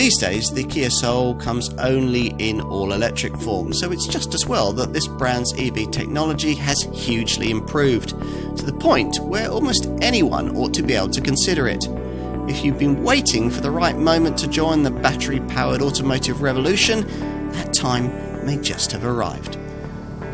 These days, the Kia Soul comes only in all-electric form, so it's just as well that this brand's EV technology has hugely improved, to the point where almost anyone ought to be able to consider it. If you've been waiting for the right moment to join the battery-powered automotive revolution, that time may just have arrived.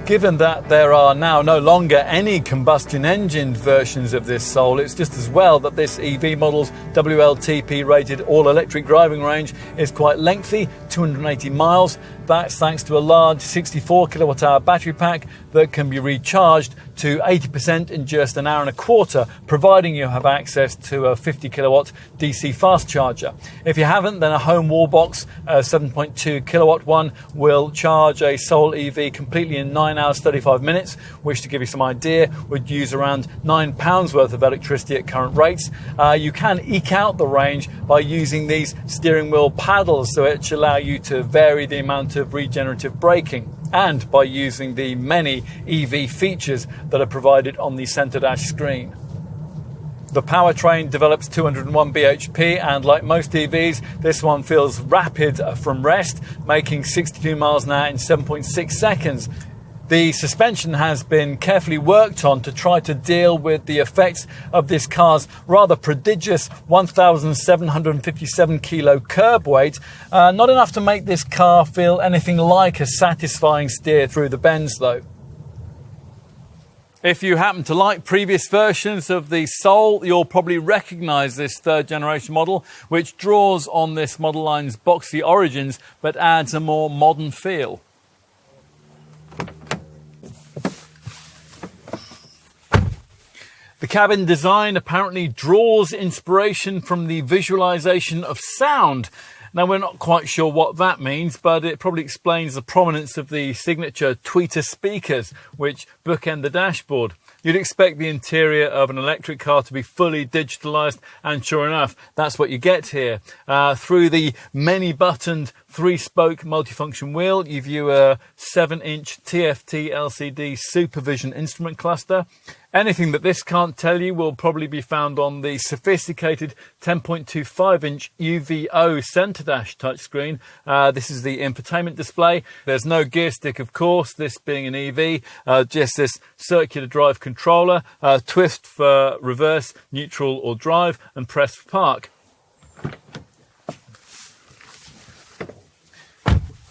Given that there are now no longer any combustion engine versions of this Soul, it's just as well that this EV model's WLTP rated all-electric driving range is quite lengthy, 280 miles. That's thanks to a large 64 kilowatt-hour battery pack that can be recharged to 80% in just an hour and a quarter, providing you have access to a 50 kilowatt DC fast charger. If you haven't, then a home wall box, a 7.2 kilowatt one, will charge a Soul EV completely in 9 hours 35 minutes, which, to give you some idea, would use around £9 worth of electricity at current rates. You can eke out the range by using these steering wheel paddles, which allow you to vary the amount of regenerative braking, and by using the many EV features that are provided on the centre dash screen. The Powertrain develops 201 bhp, and like most EVs, this one feels rapid from rest, making 62 miles an hour in 7.6 seconds. The suspension has been carefully worked on to try to deal with the effects of this car's rather prodigious 1,757 kilo curb weight. Not enough to make this car feel anything like a satisfying steer through the bends, though. If you happen to like previous versions of the Soul, you'll probably recognise this third generation model, which draws on this model line's boxy origins but adds a more modern feel. The cabin design apparently draws inspiration from the visualization of sound. Now, we're not quite sure what that means, but it probably explains the prominence of the signature tweeter speakers, which bookend the dashboard. You'd expect the interior of an electric car to be fully digitalised, and sure enough, that's what you get here. Through the many-buttoned 3-spoke multifunction wheel, you view a 7-inch TFT LCD supervision instrument cluster. Anything that this can't tell you will probably be found on the sophisticated 10.25-inch UVO centre dash touchscreen. This is the infotainment display. There's no gear stick, of course, this being an EV, just this circular drive controller, twist for reverse, neutral or drive, and press for park.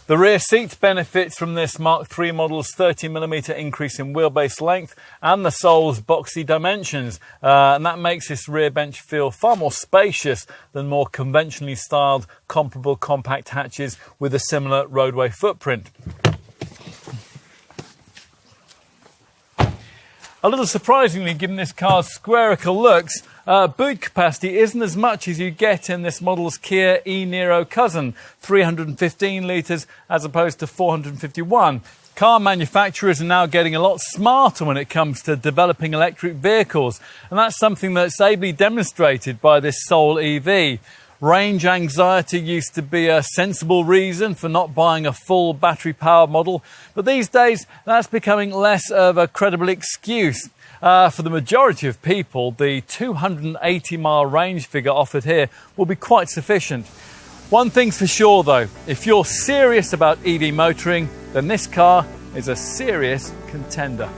The rear seat benefits from this Mark III model's 30mm increase in wheelbase length and the Soul's boxy dimensions, and that makes this rear bench feel far more spacious than more conventionally styled comparable compact hatches with a similar roadway footprint. A little surprisingly, given this car's squarical looks, boot capacity isn't as much as you get in this model's Kia e-Niro cousin, 315 litres as opposed to 451. Car manufacturers are now getting a lot smarter when it comes to developing electric vehicles, and that's something that's ably demonstrated by this Soul EV. Range anxiety used to be a sensible reason for not buying a full battery-powered model, but these days that's becoming less of a credible excuse. For the majority of people, the 280-mile range figure offered here will be quite sufficient. One thing's for sure, though, if you're serious about EV motoring, then this car is a serious contender.